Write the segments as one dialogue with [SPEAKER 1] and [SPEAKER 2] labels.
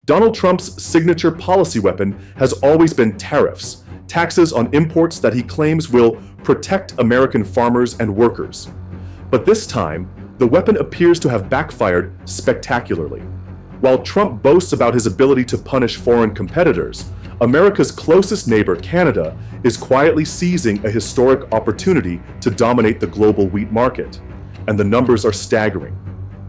[SPEAKER 1] Donald Trump's signature policy weapon has always been tariffs, taxes on imports that he claims will protect American farmers and workers. But this time, the weapon appears to have backfired spectacularly. While Trump boasts about his ability to punish foreign competitors, America's closest neighbor, Canada, is quietly seizing a historic opportunity to dominate the global wheat market. And the numbers are staggering.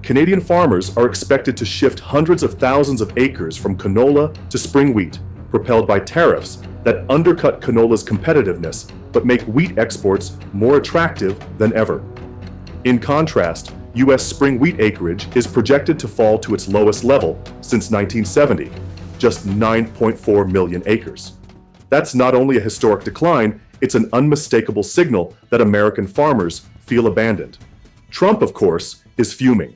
[SPEAKER 1] Canadian farmers are expected to shift hundreds of thousands of acres from canola to spring wheat, propelled by tariffs that undercut canola's competitiveness but make wheat exports more attractive than ever. In contrast, U.S. spring wheat acreage is projected to fall to its lowest level since 1970, just 9.4 million acres. That's not only a historic decline, it's an unmistakable signal that American farmers feel abandoned. Trump, of course, is fuming.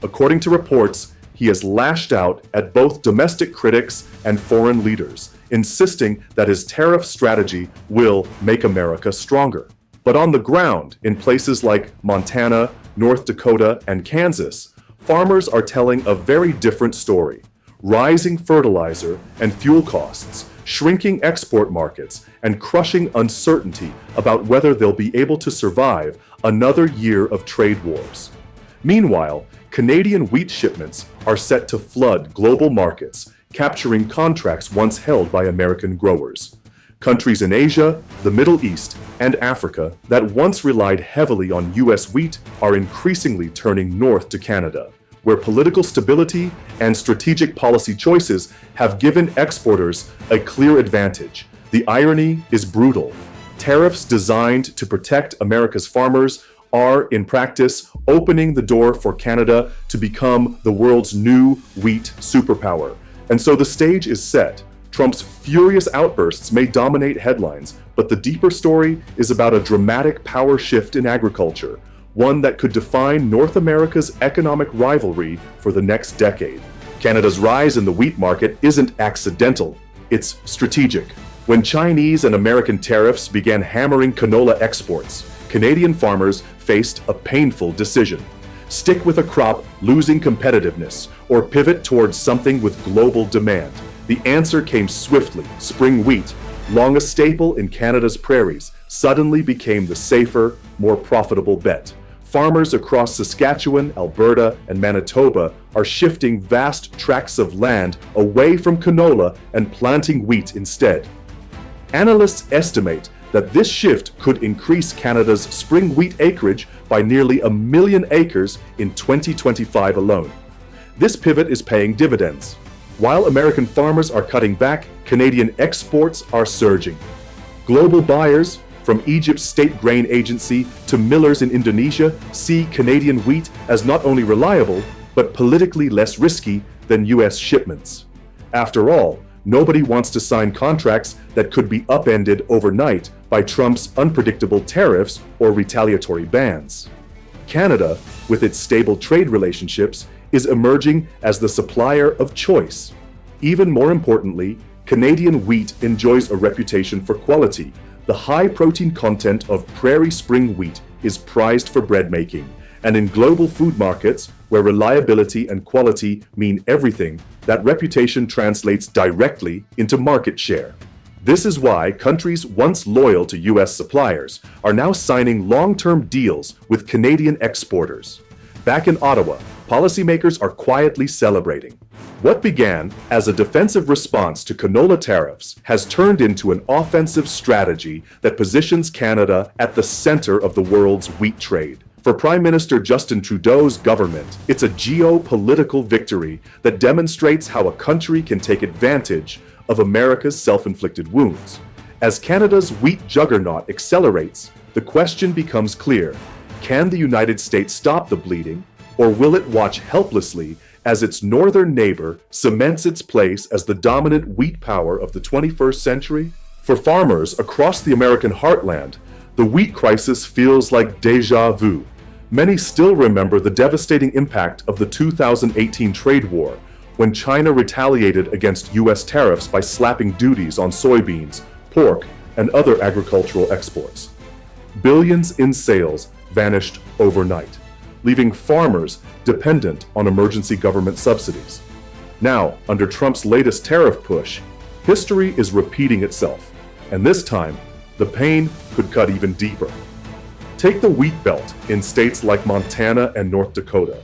[SPEAKER 1] According to reports, he has lashed out at both domestic critics and foreign leaders, insisting that his tariff strategy will make America stronger. But on the ground, in places like Montana, North Dakota, and Kansas, farmers are telling a very different story. Rising fertilizer and fuel costs, shrinking export markets, and crushing uncertainty about whether they'll be able to survive another year of trade wars. Meanwhile, Canadian wheat shipments are set to flood global markets, capturing contracts once held by American growers. Countries in Asia, the Middle East, and Africa that once relied heavily on U.S. wheat are increasingly turning north to Canada, where political stability and strategic policy choices have given exporters a clear advantage. The irony is brutal. Tariffs designed to protect America's farmers are, in practice, opening the door for Canada to become the world's new wheat superpower. And so the stage is set. Trump's furious outbursts may dominate headlines, but the deeper story is about a dramatic power shift in agriculture, one that could define North America's economic rivalry for the next decade. Canada's rise in the wheat market isn't accidental, it's strategic. When Chinese and American tariffs began hammering canola exports, Canadian farmers faced a painful decision. Stick with a crop losing competitiveness, or pivot towards something with global demand. The answer came swiftly. Spring wheat, long a staple in Canada's prairies, suddenly became the safer, more profitable bet. Farmers across Saskatchewan, Alberta, and Manitoba are shifting vast tracts of land away from canola and planting wheat instead. Analysts estimate that this shift could increase Canada's spring wheat acreage by nearly 1 million acres in 2025 alone. This pivot is paying dividends. While American farmers are cutting back, Canadian exports are surging. Global buyers, from Egypt's state grain agency to millers in Indonesia, see Canadian wheat as not only reliable, but politically less risky than U.S. shipments. After all, nobody wants to sign contracts that could be upended overnight by Trump's unpredictable tariffs or retaliatory bans. Canada, with its stable trade relationships, is emerging as the supplier of choice. Even more importantly, Canadian wheat enjoys a reputation for quality. The high protein content of prairie spring wheat is prized for bread making, and in global food markets, where reliability and quality mean everything, that reputation translates directly into market share. This is why countries once loyal to U.S. suppliers are now signing long-term deals with Canadian exporters. Back in Ottawa, policymakers are quietly celebrating. What began as a defensive response to canola tariffs has turned into an offensive strategy that positions Canada at the center of the world's wheat trade. For Prime Minister Justin Trudeau's government, it's a geopolitical victory that demonstrates how a country can take advantage of America's self-inflicted wounds. As Canada's wheat juggernaut accelerates, the question becomes clear: can the United States stop the bleeding, or will it watch helplessly as its northern neighbor cements its place as the dominant wheat power of the 21st century? For farmers across the American heartland, the wheat crisis feels like déjà vu. Many still remember the devastating impact of the 2018 trade war, when China retaliated against U.S. tariffs by slapping duties on soybeans, pork, and other agricultural exports. Billions in sales vanished overnight, leaving farmers dependent on emergency government subsidies. Now, under Trump's latest tariff push, history is repeating itself, and this time, the pain could cut even deeper. Take the wheat belt in states like Montana and North Dakota.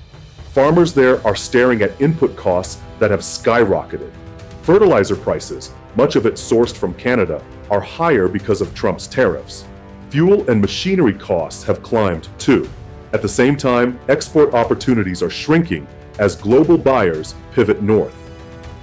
[SPEAKER 1] Farmers there are staring at input costs that have skyrocketed. Fertilizer prices, much of it sourced from Canada, are higher because of Trump's tariffs. Fuel and machinery costs have climbed too. At the same time, export opportunities are shrinking as global buyers pivot north.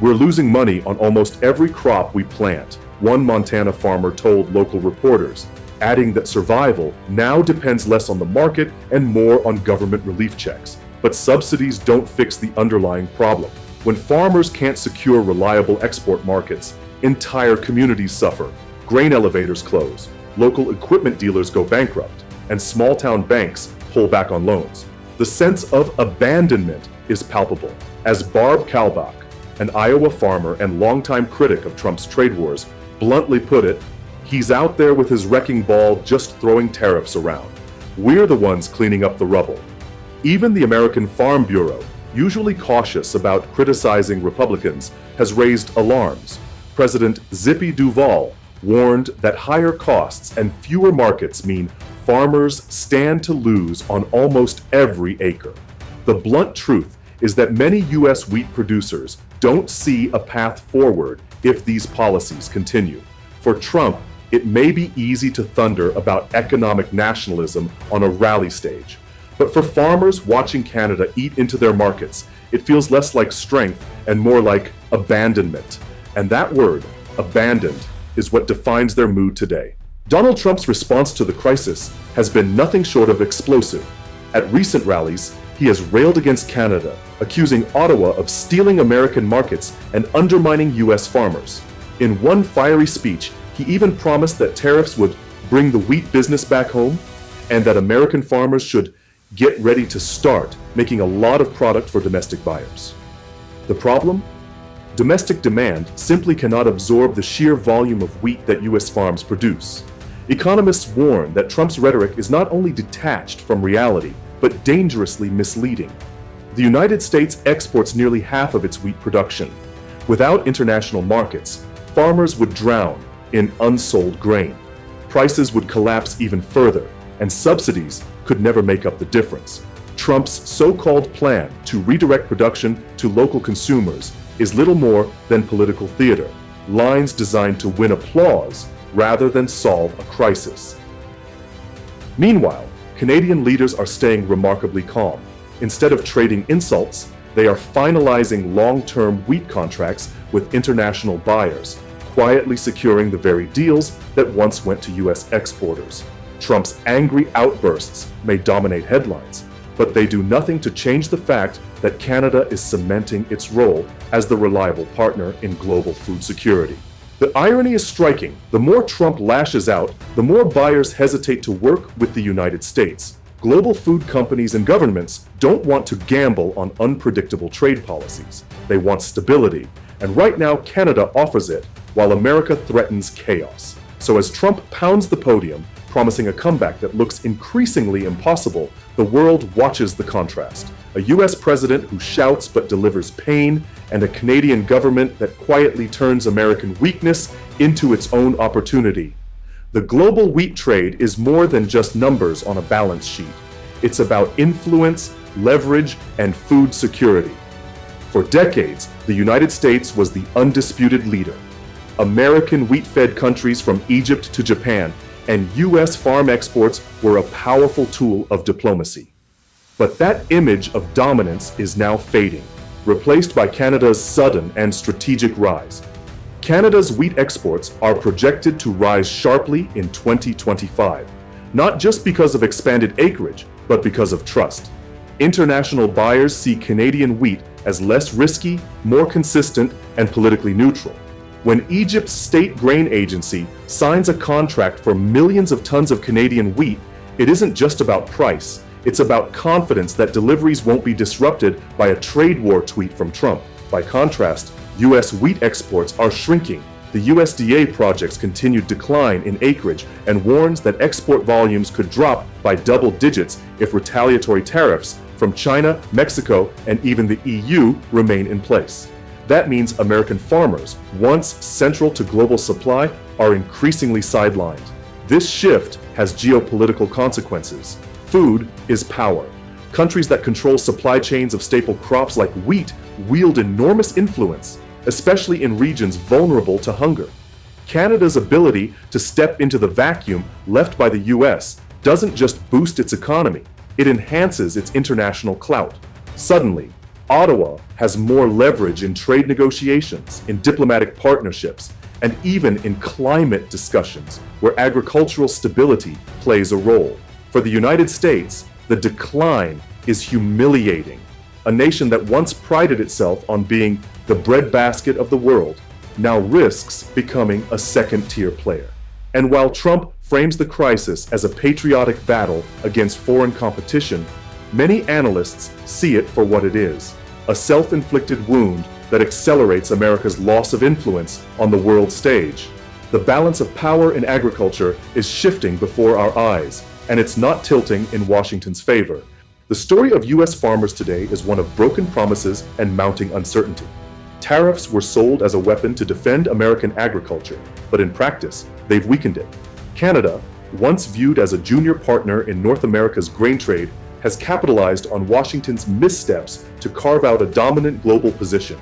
[SPEAKER 1] We're losing money on almost every crop we plant, one Montana farmer told local reporters, adding that survival now depends less on the market and more on government relief checks. But subsidies don't fix the underlying problem. When farmers can't secure reliable export markets, entire communities suffer. Grain elevators close, local equipment dealers go bankrupt, and small-town banks pull back on loans. The sense of abandonment is palpable, as Barb Kalbach, an Iowa farmer and longtime critic of Trump's trade wars, bluntly put it, he's out there with his wrecking ball just throwing tariffs around. We're the ones cleaning up the rubble. Even the American Farm Bureau, usually cautious about criticizing Republicans, has raised alarms. President Zippy Duvall warned that higher costs and fewer markets mean farmers stand to lose on almost every acre. The blunt truth is that many U.S. wheat producers don't see a path forward if these policies continue. For Trump, it may be easy to thunder about economic nationalism on a rally stage. But for farmers watching Canada eat into their markets, it feels less like strength and more like abandonment. And that word, abandoned, is what defines their mood today. Donald Trump's response to the crisis has been nothing short of explosive. At recent rallies, he has railed against Canada, accusing Ottawa of stealing American markets and undermining U.S. farmers. In one fiery speech, he even promised that tariffs would bring the wheat business back home and that American farmers should get ready to start making a lot of product for domestic buyers. The problem? Domestic demand simply cannot absorb the sheer volume of wheat that U.S. farms produce. Economists warn that Trump's rhetoric is not only detached from reality, but dangerously misleading. The United States exports nearly half of its wheat production. Without international markets, farmers would drown in unsold grain. Prices would collapse even further, and subsidies could never make up the difference. Trump's so-called plan to redirect production to local consumers is little more than political theater, lines designed to win applause rather than solve a crisis. Meanwhile, Canadian leaders are staying remarkably calm. Instead of trading insults, they are finalizing long-term wheat contracts with international buyers, quietly securing the very deals that once went to U.S. exporters. Trump's angry outbursts may dominate headlines, but they do nothing to change the fact that Canada is cementing its role as the reliable partner in global food security. The irony is striking. The more Trump lashes out, the more buyers hesitate to work with the United States. Global food companies and governments don't want to gamble on unpredictable trade policies. They want stability, and right now Canada offers it, while America threatens chaos. So as Trump pounds the podium, promising a comeback that looks increasingly impossible, the world watches the contrast. A U.S. president who shouts but delivers pain, and a Canadian government that quietly turns American weakness into its own opportunity. The global wheat trade is more than just numbers on a balance sheet. It's about influence, leverage, and food security. For decades, the United States was the undisputed leader. American wheat-fed countries from Egypt to Japan and U.S. farm exports were a powerful tool of diplomacy. But that image of dominance is now fading, replaced by Canada's sudden and strategic rise. Canada's wheat exports are projected to rise sharply in 2025, not just because of expanded acreage, but because of trust. International buyers see Canadian wheat as less risky, more consistent, and politically neutral. When Egypt's state grain agency signs a contract for millions of tons of Canadian wheat, it isn't just about price. It's about confidence that deliveries won't be disrupted by a trade war tweet from Trump. By contrast, U.S. wheat exports are shrinking. The USDA projects continued decline in acreage and warns that export volumes could drop by double digits if retaliatory tariffs from China, Mexico, and even the EU remain in place. That means American farmers, once central to global supply, are increasingly sidelined. This shift has geopolitical consequences. Food is power. Countries that control supply chains of staple crops like wheat wield enormous influence, especially in regions vulnerable to hunger. Canada's ability to step into the vacuum left by the US doesn't just boost its economy, it enhances its international clout. Suddenly, Ottawa has more leverage in trade negotiations, in diplomatic partnerships, and even in climate discussions, where agricultural stability plays a role. For the United States, the decline is humiliating. A nation that once prided itself on being the breadbasket of the world now risks becoming a second-tier player. And while Trump frames the crisis as a patriotic battle against foreign competition, many analysts see it for what it is, a self-inflicted wound that accelerates America's loss of influence on the world stage. The balance of power in agriculture is shifting before our eyes, and it's not tilting in Washington's favor. The story of US farmers today is one of broken promises and mounting uncertainty. Tariffs were sold as a weapon to defend American agriculture, but in practice, they've weakened it. Canada, once viewed as a junior partner in North America's grain trade, has capitalized on Washington's missteps to carve out a dominant global position.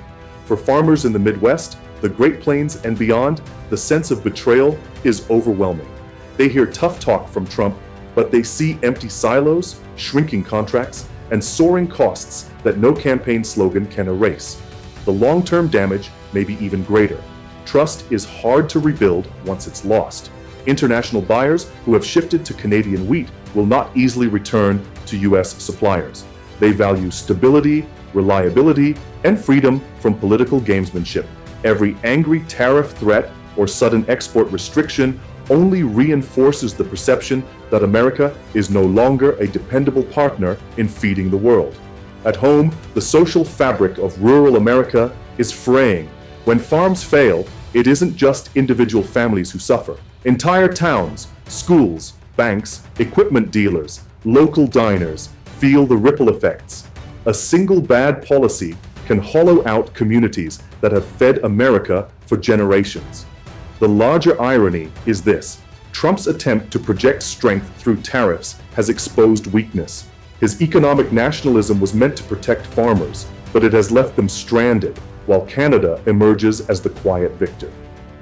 [SPEAKER 1] For farmers in the Midwest, the Great Plains, and beyond, the sense of betrayal is overwhelming. They hear tough talk from Trump, but they see empty silos, shrinking contracts, and soaring costs that no campaign slogan can erase. The long-term damage may be even greater. Trust is hard to rebuild once it's lost. International buyers who have shifted to Canadian wheat will not easily return to US suppliers. They value stability, reliability, and freedom from political gamesmanship. Every angry tariff threat or sudden export restriction only reinforces the perception that America is no longer a dependable partner in feeding the world. At home, the social fabric of rural America is fraying. When farms fail, it isn't just individual families who suffer. Entire towns, schools, banks, equipment dealers, local diners feel the ripple effects. A single bad policy can hollow out communities that have fed America for generations. The larger irony is this: Trump's attempt to project strength through tariffs has exposed weakness. His economic nationalism was meant to protect farmers, but it has left them stranded, while Canada emerges as the quiet victor.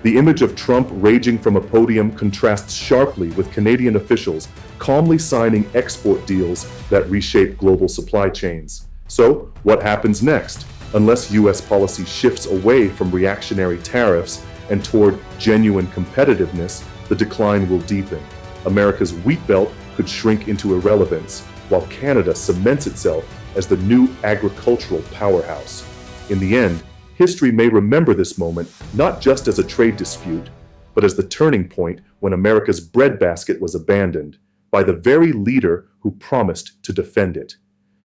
[SPEAKER 1] The image of Trump raging from a podium contrasts sharply with Canadian officials calmly signing export deals that reshape global supply chains. So, what happens next? Unless US policy shifts away from reactionary tariffs and toward genuine competitiveness, the decline will deepen. America's wheat belt could shrink into irrelevance, while Canada cements itself as the new agricultural powerhouse. In the end, history may remember this moment not just as a trade dispute, but as the turning point when America's breadbasket was abandoned by the very leader who promised to defend it.